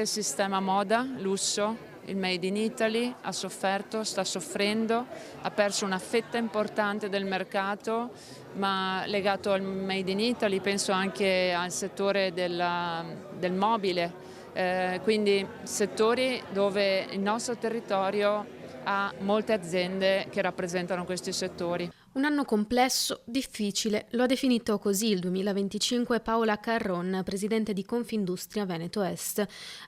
Il sistema moda, lusso, il Made in Italy ha sofferto, sta soffrendo, ha perso una fetta importante del mercato, ma legato al Made in Italy penso anche al settore del mobile, quindi settori dove il nostro territorio ha molte aziende che rappresentano questi settori. Un anno complesso, difficile, lo ha definito così il 2025 Paola Carron, presidente di Confindustria Veneto Est.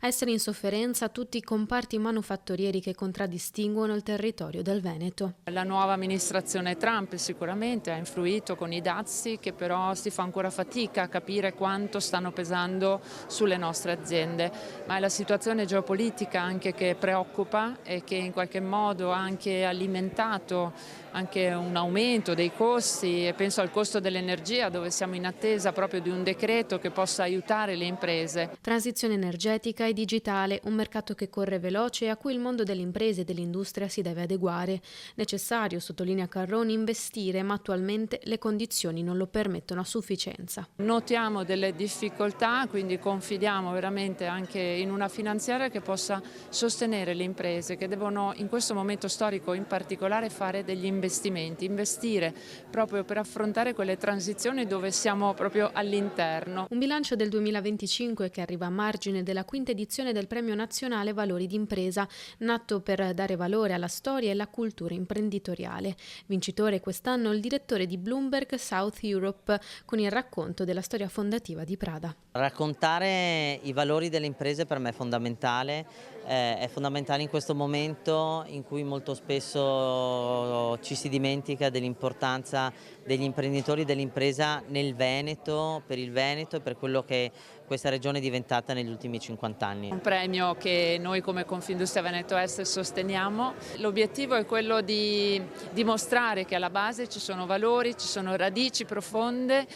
A essere in sofferenza tutti i comparti manufattorieri che contraddistinguono il territorio del Veneto. La nuova amministrazione Trump sicuramente ha influito con i dazi, che però si fa ancora fatica a capire quanto stanno pesando sulle nostre aziende, ma è la situazione geopolitica anche che preoccupa e che in qualche modo ha anche alimentato anche un aumento dei costi, e penso al costo dell'energia, dove siamo in attesa proprio di un decreto che possa aiutare le imprese. Transizione energetica e digitale, un mercato che corre veloce e a cui il mondo delle imprese e dell'industria si deve adeguare. Necessario, sottolinea Carroni, investire, ma attualmente le condizioni non lo permettono a sufficienza. Notiamo delle difficoltà, quindi confidiamo veramente anche in una finanziaria che possa sostenere le imprese, che devono in questo momento storico in particolare fare degli investimenti, investire proprio per affrontare quelle transizioni dove siamo proprio all'interno. Un bilancio del 2025 che arriva a margine della quinta edizione del Premio Nazionale Valori d'Impresa, nato per dare valore alla storia e alla cultura imprenditoriale. Vincitore quest'anno il direttore di Bloomberg South Europe con il racconto della storia fondativa di Prada. Raccontare i valori delle imprese per me è fondamentale in questo momento in cui molto spesso ci si dimentica dell'importanza degli imprenditori dell'impresa nel Veneto, per il Veneto e per quello che questa regione è diventata negli ultimi 50 anni. Un premio che noi come Confindustria Veneto Est sosteniamo. L'obiettivo è quello di dimostrare che alla base ci sono valori, ci sono radici profonde